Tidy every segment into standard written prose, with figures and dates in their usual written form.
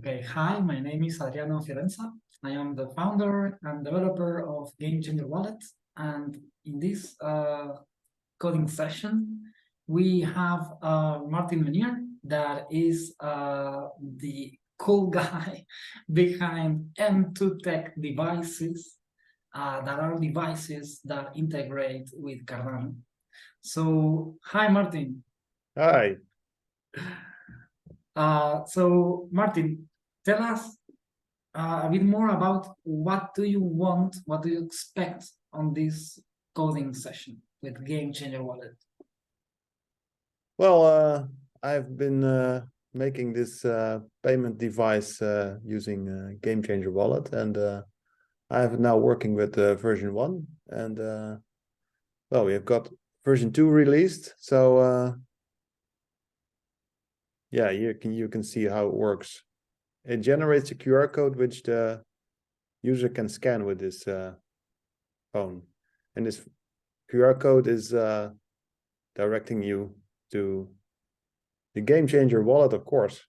Okay, hi, my name is Adriano Fiorenza. I am the founder and developer of GameChanger Wallet. And in this coding session, we have Maarten Menheere, that is the cool guy behind M2 Tech devices, that are devices that integrate with Cardano. So, hi, Maarten. Hi. So, Maarten, tell us a bit more about what do you want, what do you expect on this coding session with GameChanger Wallet? Well, I've been making this payment device using GameChanger Wallet, and I have it now working with version 1. And well, we have got version 2 released. So yeah, you can see how it works. It generates a QR code which the user can scan with this phone, and this QR code is directing you to the GameChanger Wallet, of course.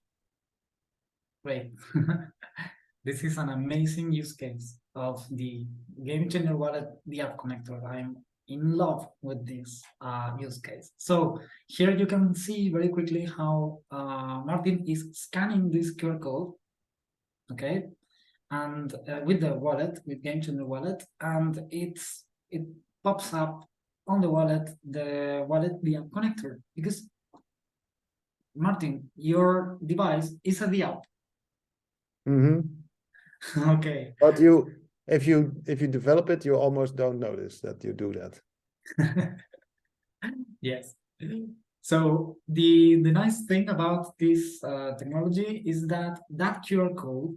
Great. This is an amazing use case of the GameChanger Wallet, the app connector. I'm in love with this use case. So here you can see very quickly how Maarten is scanning this QR code, okay? And with the wallet, with GameChanger Wallet, and it pops up on the wallet the app connector, because Maarten, your device is a the app. Okay. But if you develop it, you almost don't notice that you do that. Yes. So the nice thing about this technology is that QR code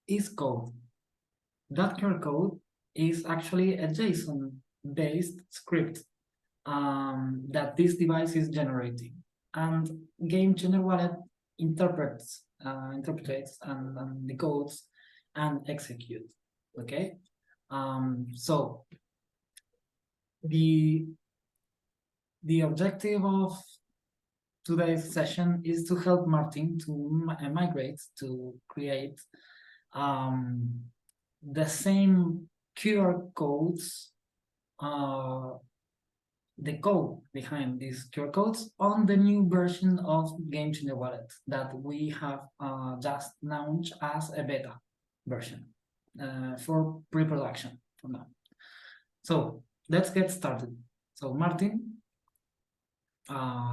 is code. That QR code is actually a JSON-based script that this device is generating, and GameChanger Wallet interprets and decodes and execute. Okay, so the objective of today's session is to help Maarten to migrate, to create the same QR codes, the code behind these QR codes on the new version of GameChanger Wallet that we have just launched as a beta version for pre-production for now. So let's get started. So Maarten,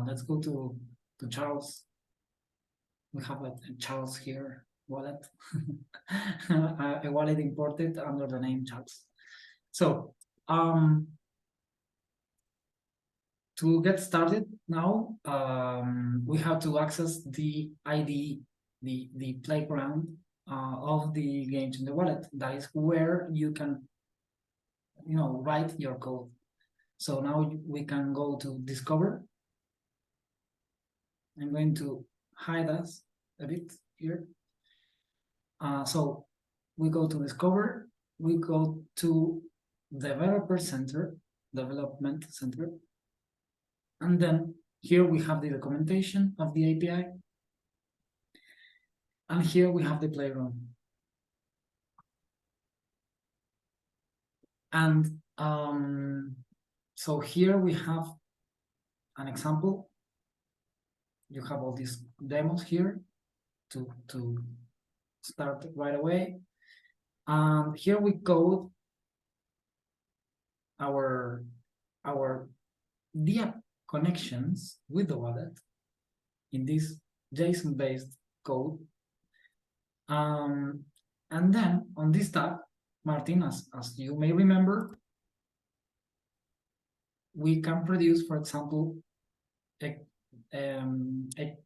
let's go to Charles. We have a Charles here wallet, a wallet imported under the name Charles. So to get started now, we have to access the ID, the playground of the GameChanger Wallet. That is where you can, write your code. So now we can go to Discover. I'm going to hide us a bit here. So we go to Discover, we go to Development Center, and then here we have the documentation of the API, and here we have the playground. And so here we have an example. You have all these demos here to start right away. And here we code our DApp connections with the wallet in this JSON-based code. And then on this tab, Maarten, as you may remember, we can produce, for example, a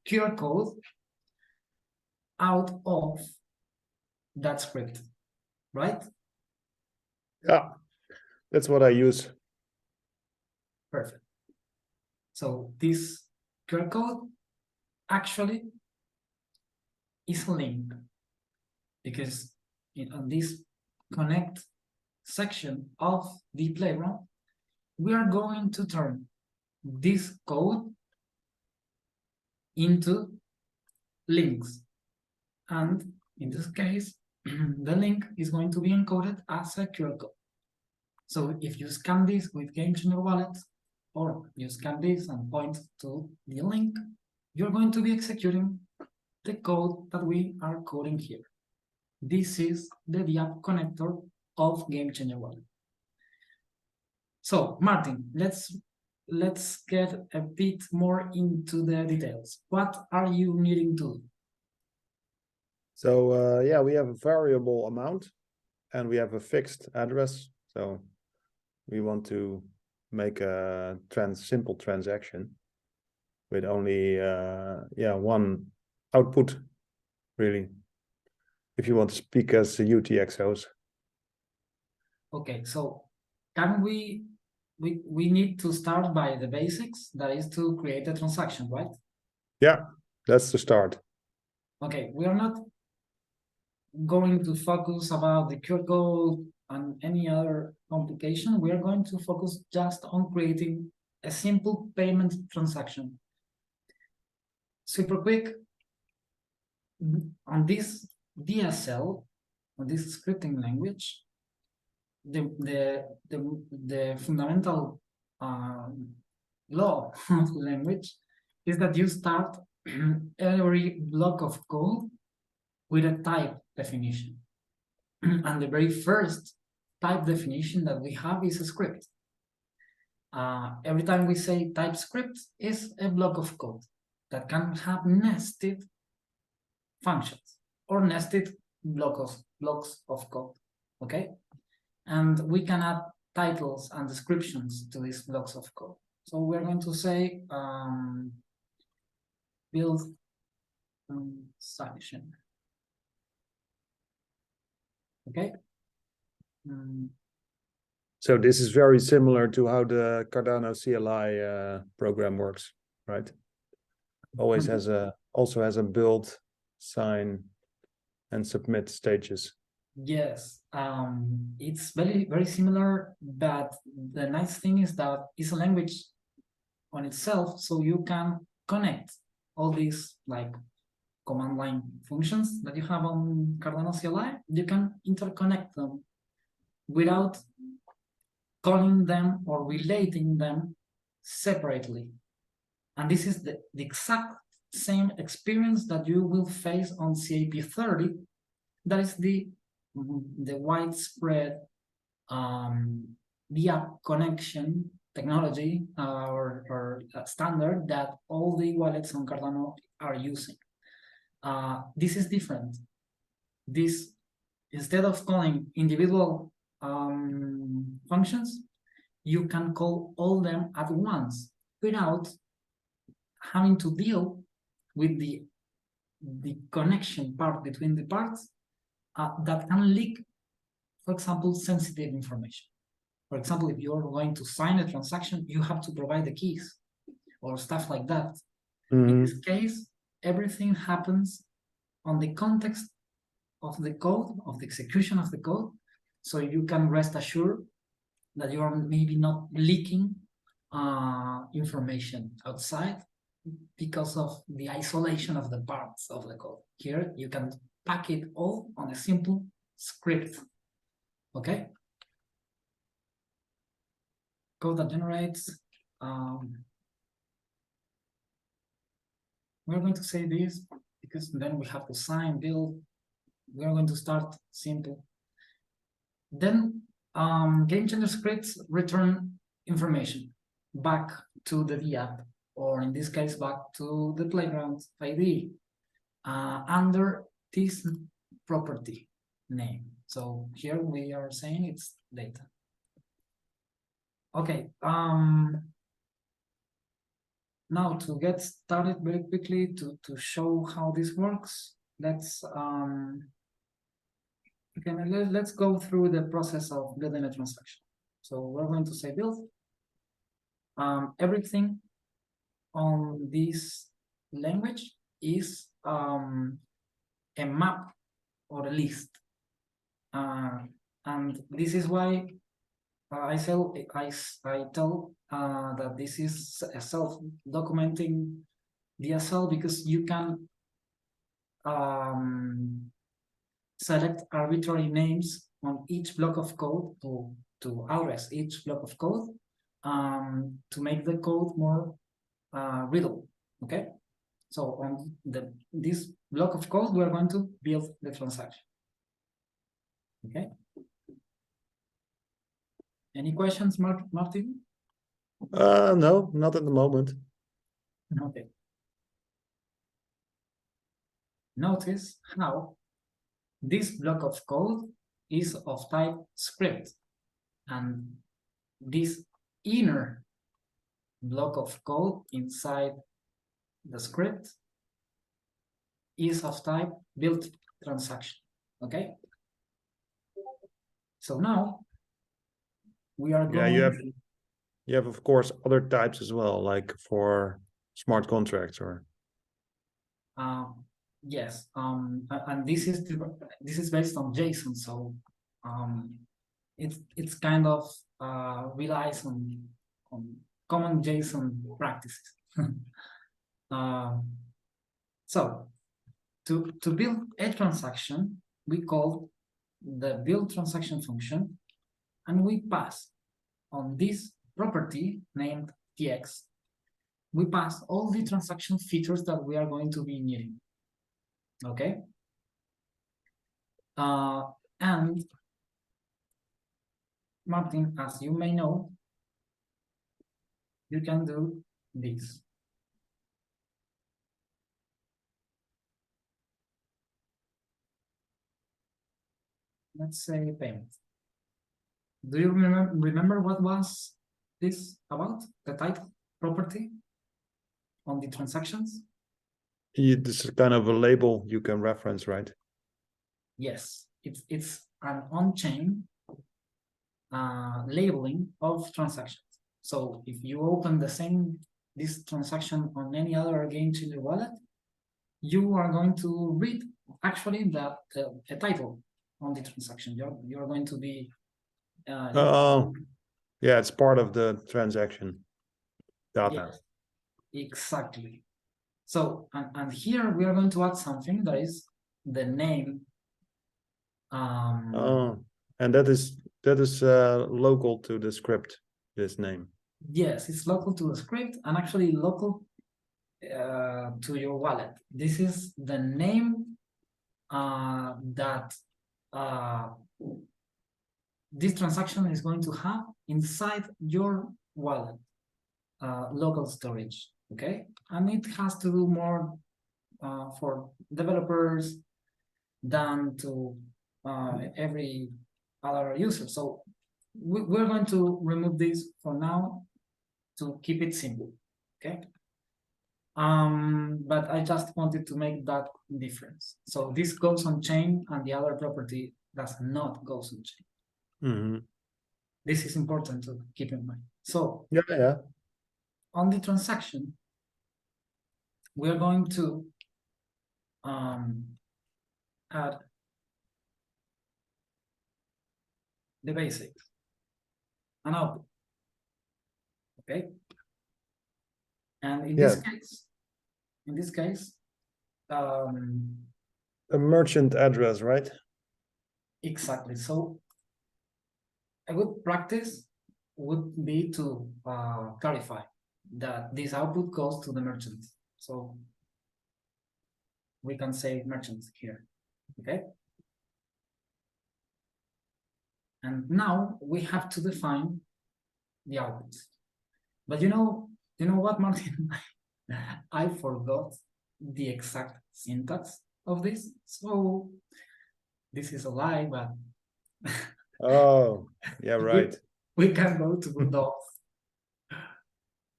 QR code out of that script, right? Yeah, that's what I use. Perfect. So this QR code actually is linked, because on this connect section of the playground, we are going to turn this code into links. And in this case, the link is going to be encoded as a QR code. So if you scan this with GameChanger Wallet, or you scan this and point to the link, you're going to be executing the code that we are coding here. This is the app connector of GameChanger Wallet. So Maarten, let's get a bit more into the details. What are you needing to do? So yeah, we have a variable amount and we have a fixed address. So we want to make a simple transaction with only one output, really, if you want to speak as UTXOs. Okay, so can we need to start by the basics, that is to create a transaction, right? Yeah, that's the start. Okay, we are not going to focus about the QR code and any other complication. We are going to focus just on creating a simple payment transaction. Super quick, on this DSL, on this scripting language, the fundamental law of the language is that you start every block of code with a type definition. And the very first type definition that we have is a script. Every time we say TypeScript is a block of code that can have nested functions or nested blocks of code, okay? And we can add titles and descriptions to these blocks of code. So we're going to say build transaction, okay? So this is very similar to how the Cardano CLI program works, right? Always also has a build, sign, and submit stages. Yes, it's very similar, but the nice thing is that it's a language on itself, so you can connect all these like command line functions that you have on Cardano CLI. You can interconnect them without calling them or relating them separately. And this is the exact same experience that you will face on CAP30. That is the widespread via connection technology or standard that all the wallets on Cardano are using. This is different. This, instead of calling individual functions, you can call all them at once without having to deal with the connection part between the parts that can leak, for example, sensitive information. For example, if you're going to sign a transaction, you have to provide the keys or stuff like that. In this case, everything happens on the context of the code, of the execution of the code, so you can rest assured that you are maybe not leaking information outside because of the isolation of the parts of the code. Here, you can pack it all on a simple script, okay? Code that generates, we're going to say this because then we have to sign, build. We're going to start simple. Then GameChanger scripts return information back to the app, or in this case, back to the playground ID under this property name. So here we are saying it's data. Okay. Now to get started very quickly to show how this works, let's let's go through the process of building a transaction. So we're going to say build. Everything on this language is a map or a list, and this is why I tell that this is a self-documenting DSL, because you can select arbitrary names on each block of code to address each block of code to make the code more readable. Okay, so on this block of code, we are going to build the transaction. Okay. Any questions, Martin? No, not at the moment. Okay. Notice how this block of code is of type script, and this inner block of code inside the script is of type build transaction. Okay. So now we are going. You have of course other types as well, like for smart contracts or. Yes, and this is based on JSON, so it's kind of relies on common JSON practices. So to build a transaction, we call the build transaction function, and we pass on this property named tx. We pass all the transaction features that we are going to be needing. Okay. And Martin, as you may know, you can do this. Let's say payment. Do you remember what was this about? The type property on the transactions? This is kind of a label you can reference, right? Yes, it's an on-chain labeling of transactions. So if you open this transaction on any other GameChanger wallet, you are going to read actually a title on the transaction. You're going to be yeah, it's part of the transaction data. yes, exactly. So and here we are going to add something that is the name. And that is local to the script, this name. Yes, it's local to the script and actually local to your wallet. This is the name that this transaction is going to have inside your wallet local storage. Okay, and it has to do more for developers than to every other user. So we're going to remove this for now to keep it simple. Okay. But I just wanted to make that difference. So this goes on chain and the other property does not go on chain. Mm-hmm. This is important to keep in mind. So yeah, on the transaction, we are going to add the basics and output. Okay. And in this case, a merchant address, right? Exactly. So a good practice would be to clarify that this output goes to the merchant. So we can say merchant here. Okay. And now we have to define the output. But you know what, Martin? I forgot the exact syntax of this. So this is a lie, but oh, yeah, right. We can go to the docs.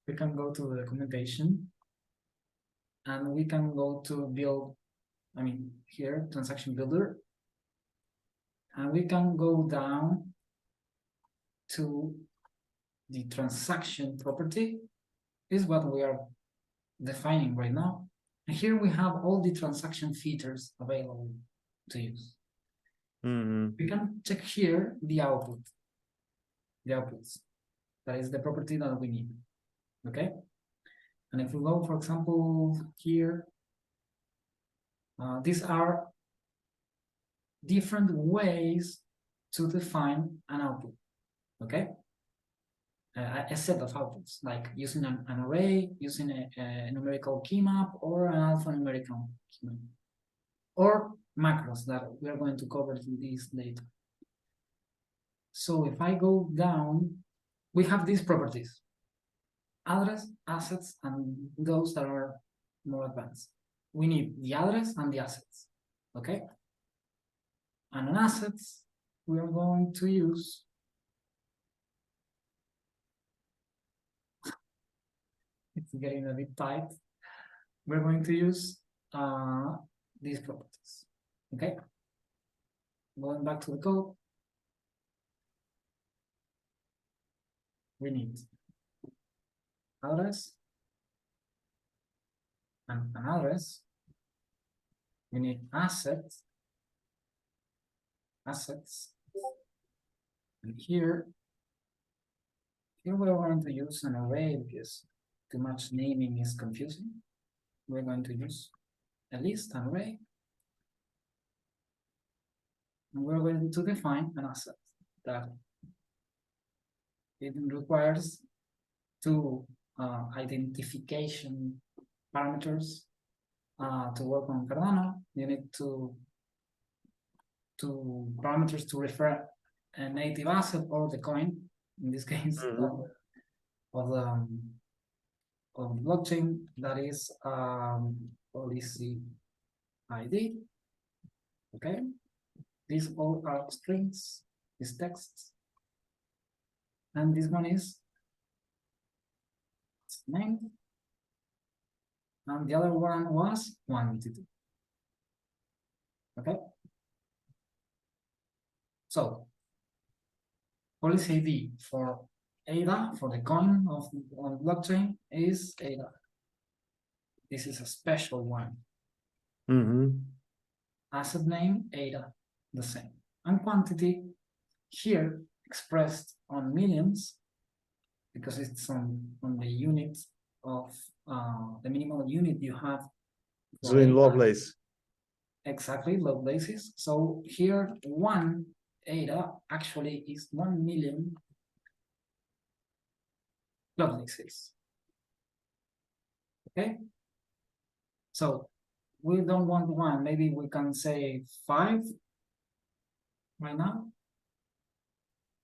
We can go to the documentation and we can go to build, here, transaction builder. And we can go down to the transaction property, is what we are defining right now. And here we have all the transaction features available to use. We can check here the outputs. That is the property that we need. Okay. And if we go, for example, here, these are different ways to define an output, okay? A set of outputs, like using an array, using a numerical key map, or an alphanumerical key map, or macros that we are going to cover in this later. So if I go down, we have these properties: address, assets, and those that are more advanced. We need the address and the assets, okay? And on assets, we are going to use it's getting a bit tight. We're going to use these properties, okay? Going back to the code, we need address and an address. We need assets, and here we're going to use an array because too much naming is confusing. We're going to use a list, an array, and we're going to define an asset that it requires two identification parameters to work on Cardano. You need two parameters to refer a native asset or the coin, in this case, of the blockchain, that is policy ID. Okay, these all are strings, is text, and this one is name, and the other one was quantity. Okay, so policy ID for ADA, for the coin of on blockchain, is ADA. This is a special one. Asset name, ADA, the same. And quantity, here expressed on millions, because it's on the unit of the minimal unit you have. So in Lovelace. Exactly, Lovelaces. So here, one ADA actually is 1 million Lovelaces. Okay? So we don't want one, maybe we can say 5 right now.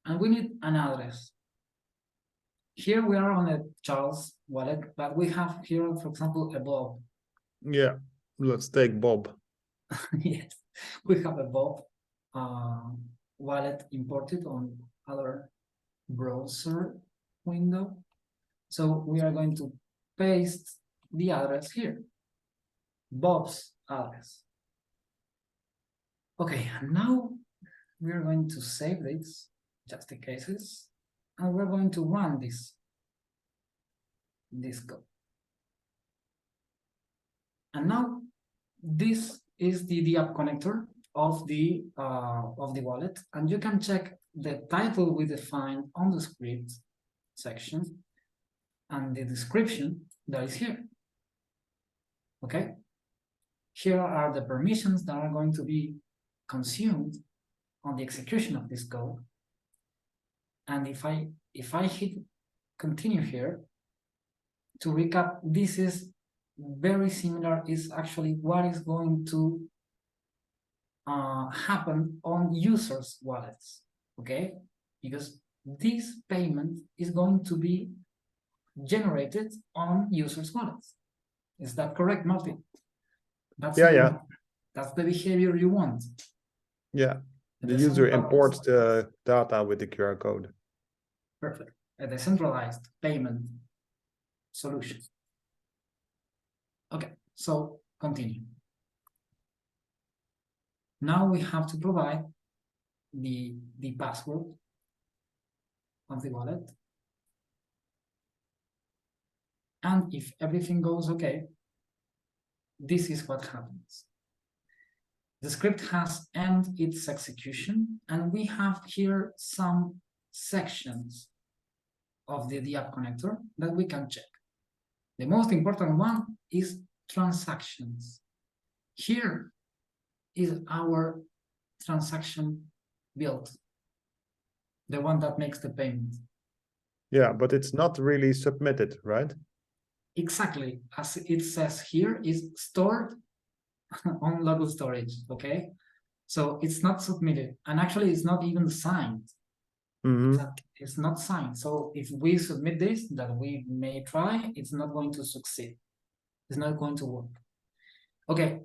And we need an address. Here we are on a Charles wallet, but we have here, for example, a Bob. Yeah, let's take Bob. Yes, we have a Bob wallet imported on other browser window. So we are going to paste the address here, Bob's address. Okay, now we are going to save this, just in cases, and we're going to run this code. And now this is the app connector of the wallet, and you can check the title we defined on the script section and the description that is here. Okay, here are the permissions that are going to be consumed on the execution of this code. And if I hit continue here, to recap, this is very similar, is actually what is going to happen on users' wallets, okay? Because this payment is going to be generated on users' wallets. Is that correct, Martin? That's yeah. That's the behavior you want. Yeah, the user imports the data with the QR code. Perfect. A decentralized payment solution. Okay, so continue. Now we have to provide the password of the wallet. And if everything goes okay, this is what happens. The script has ended its execution, and we have here some sections of the app connector that we can check. The most important one is transactions. Here is our transaction built, the one that makes the payment. Yeah, but it's not really submitted, right? Exactly, as it says here, is stored on local storage, okay? So it's not submitted, and actually it's not even signed. It's not signed. So if we submit this, that we may try, it's not going to succeed. It's not going to work. Okay.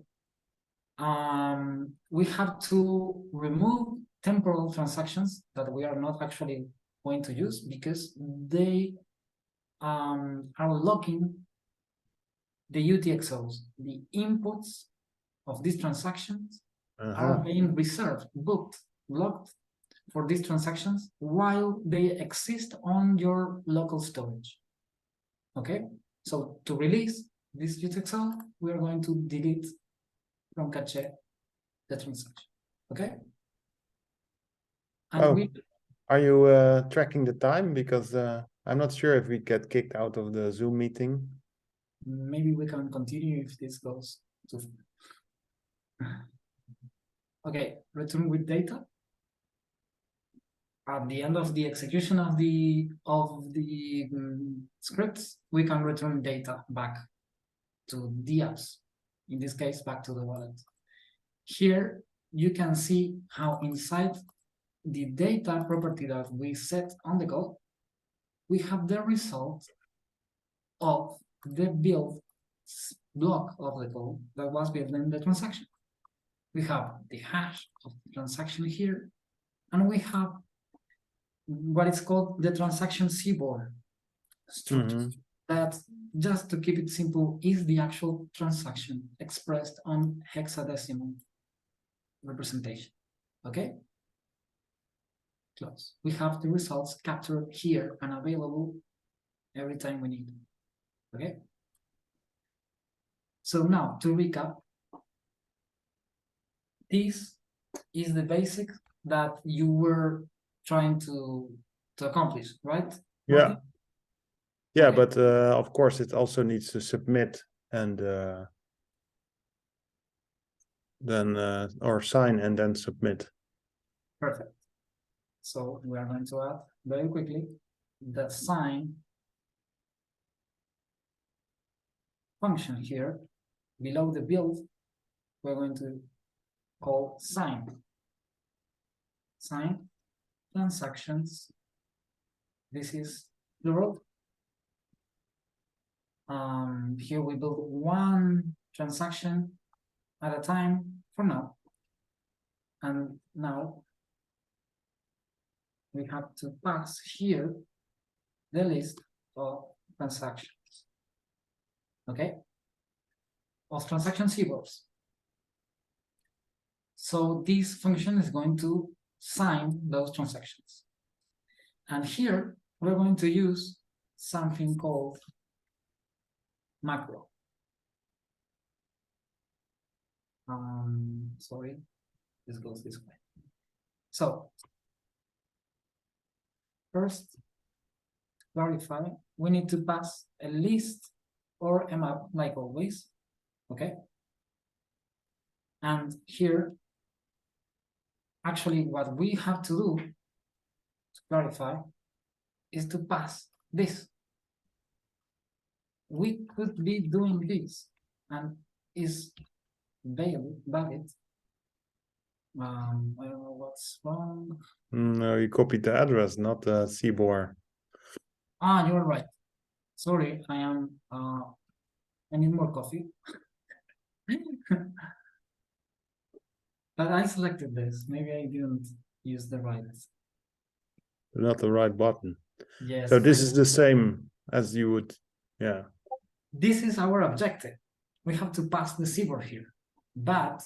We have to remove temporal transactions that we are not actually going to use because they are locking the UTXOs. The inputs of these transactions are being reserved, booked, locked for these transactions while they exist on your local storage. Okay, so to release this UTXO, we are going to delete from cache the transaction. Okay. And are you tracking the time? Because I'm not sure if we get kicked out of the Zoom meeting. Maybe we can continue if this goes too far. Okay, return with data. At the end of the execution of the scripts, we can return data back to the apps. In this case, back to the wallet. Here, you can see how inside the data property that we set on the code, we have the result of the build block of the code that was built in the transaction. We have the hash of the transaction here, and we have what is called the transaction seaboard structure. That, just to keep it simple, is the actual transaction expressed on hexadecimal representation. Okay? Close. We have the results captured here and available every time we need. Okay? So now, to recap, this is the basic that you were trying to accomplish, right? Yeah. Yeah, okay. But of course it also needs to submit and then or sign and then submit. Perfect. So we are going to add very quickly the sign function here below the build. We're going to call sign transactions. This is plural. Here we build one transaction at a time for now, and now we have to pass here the list of transactions, okay, of transaction seaboards. So this function is going to sign those transactions, and here we're going to use something called macro. Sorry, this goes this way. So first, clarify, we need to pass a list or a map like always, okay? And here, actually what we have to do to clarify is to pass this. We could be doing this and is valid. I don't know what's wrong. No, you copied the address, not the seaboard. Ah, you're right. Sorry, I need more coffee. But I selected this. Maybe I didn't use the right. Not the right button. Yes. So this is the same as you would, yeah. This is our objective. We have to pass the seaboard here. But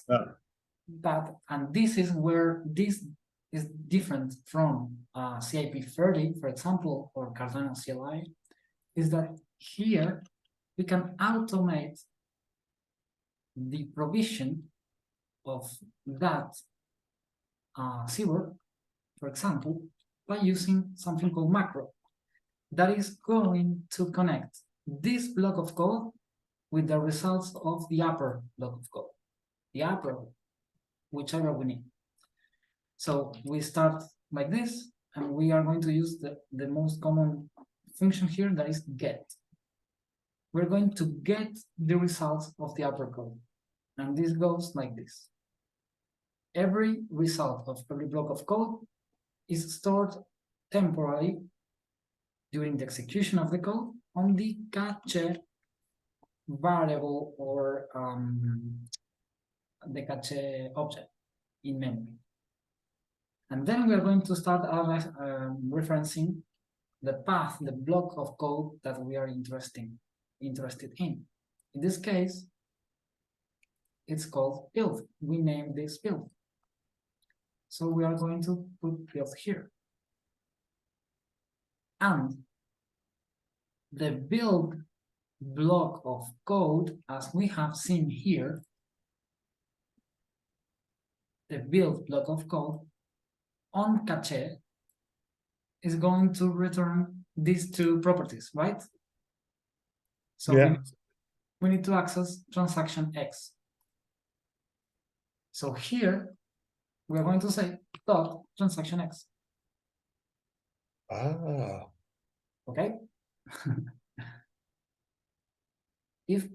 and this is where this is different from CIP30, for example, or Cardano CLI, is that here we can automate the provision of that seaboard, for example, by using something called macro that is going to connect this block of code with the results of the upper block of code, the upper, whichever we need. So we start like this, and we are going to use the most common function here, that is get. We're going to get the results of the upper code, and this goes like this. Every result of every block of code is stored temporarily during the execution of the code on the cache variable, or the cache object in memory. And then we're going to start referencing the path, the block of code that we are interested in. In this case, it's called build. We name this build. So we are going to put build here. And the build block of code, as we have seen here, the build block of code on cache is going to return these two properties, right? So Yeah. we need to access transaction X. So here we are going to say dot transaction X. Ah. Okay. If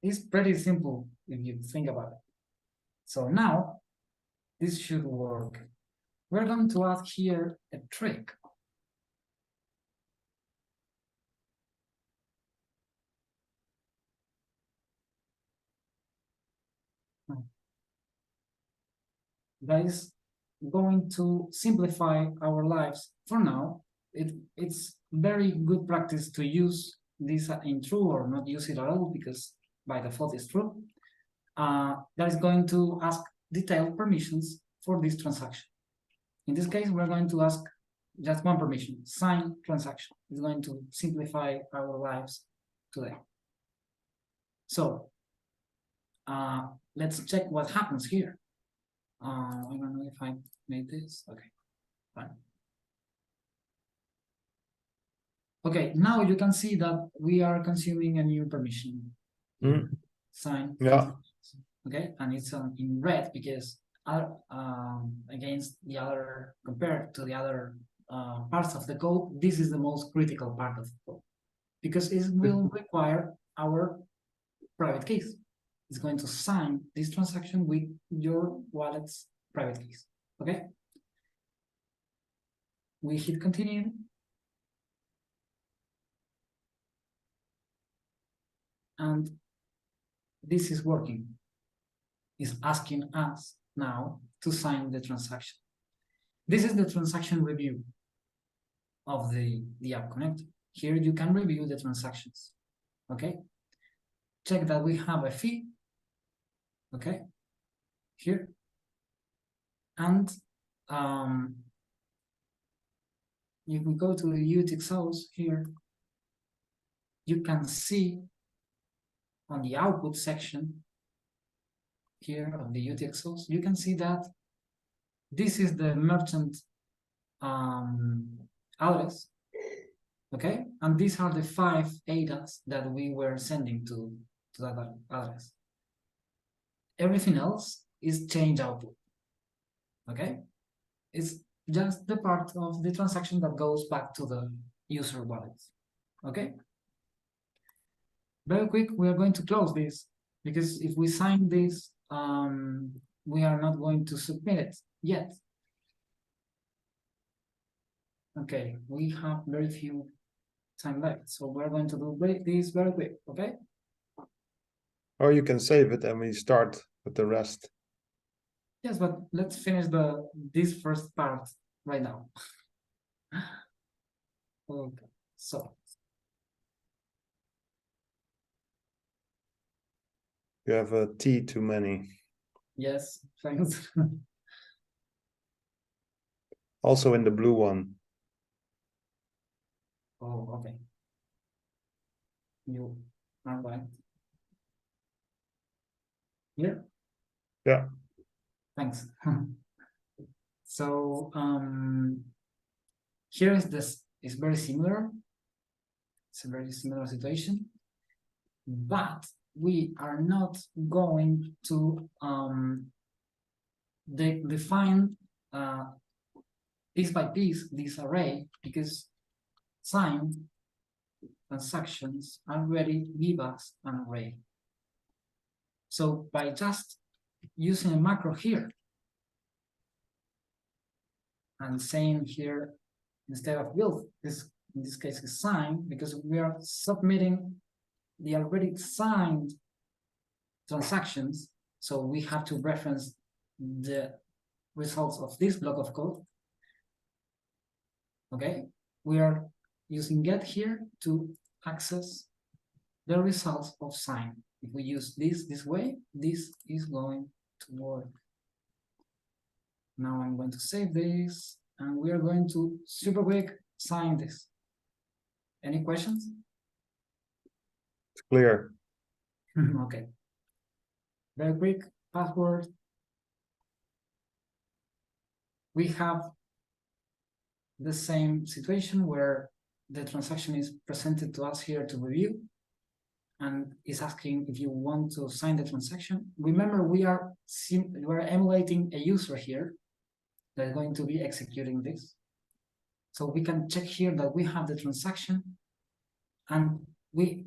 it's pretty simple if you think about it. So now this should work. We're going to add here a trick. That is going to simplify our lives for now. It's very good practice to use this in true, or not use it at all, because by default it's true. That is going to ask detailed permissions for this transaction. In this case, we're going to ask just one permission, sign transaction. It's going to simplify our lives today. So let's check what happens here. I don't know if I made this. Okay, fine. Okay, now you can see that we are consuming a new permission. Sign. Yeah. Okay, and it's in red because against the other, compared to the other parts of the code, this is the most critical part of the code, because it will require our private keys. It's going to sign this transaction with your wallet's private keys. Okay, we hit continue. And this is working. It's asking us now to sign the transaction. This is the transaction review of the app connector. Here you can review the transactions. Okay, check that we have a fee. Okay, here, and if we go to the UTXOs here, you can see on the output section here of the UTXOs, you can see that this is the merchant address. Okay, and these are the 5 ADAs that we were sending to that address. Everything else is change output. Okay, it's just the part of the transaction that goes back to the user wallet. Okay, very quick, we are going to close this, because if we sign this, we are not going to submit it yet. Okay, we have very few time left, so we're going to do this very quick. Okay, Or you can save it and we start with the rest. yes, but let's finish this first part right now. Okay, so You have a T too many. yes, thanks. Also in the blue one. Oh, okay. You are right. Here? Yeah. Thanks. So here is this, is very similar. It's a very similar situation, but we are not going to define piece by piece this array, because signed transactions already give us an array. So by just using a macro here and saying here, instead of build, this in this case is signed, because we are submitting the already signed transactions, so we have to reference the results of this block of code. Okay, we are using get here to access the results of sign. If we use this way, this is going to work. Now I'm going to save this, and we are going to super quick sign this. Any questions? It's clear. Okay. Very quick password. We have the same situation where the transaction is presented to us here to review, and is asking if you want to sign the transaction. Remember, we are emulating a user here that is going to be executing this. So we can check here that we have the transaction, and we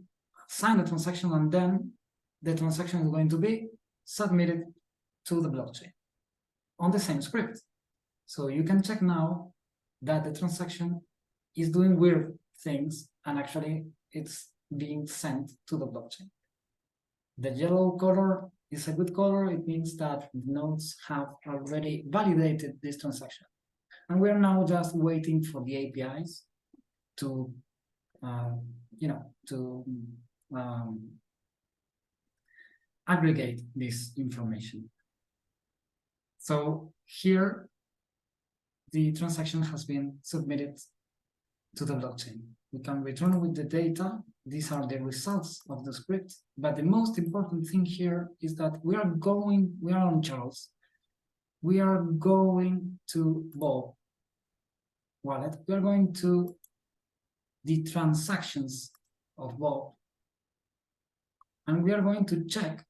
sign the transaction, and then the transaction is going to be submitted to the blockchain on the same script. So you can check now that the transaction is doing weird things, and actually it's being sent to the blockchain. The yellow color is a good color. It means that nodes have already validated this transaction. And we are now just waiting for the APIs to, aggregate this information. So here, the transaction has been submitted to the blockchain. We can return with the data. These are the results of the script. But the most important thing here is that we are on Charles. We are going to Bob wallet. We are going to the transactions of Bob. And we are going to check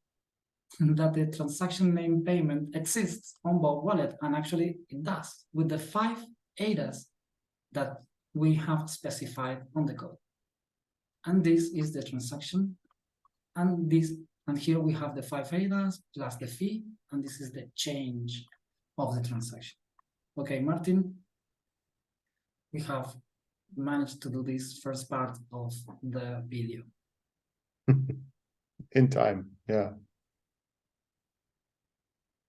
that the transaction name payment exists on Bob wallet. And actually it does, with the 5 ADAs that we have specified on the code. And this is the transaction, and here we have the 5 ADAs plus the fee, and this is the change of the transaction. Okay, Martin, we have managed to do this first part of the video. In time, yeah.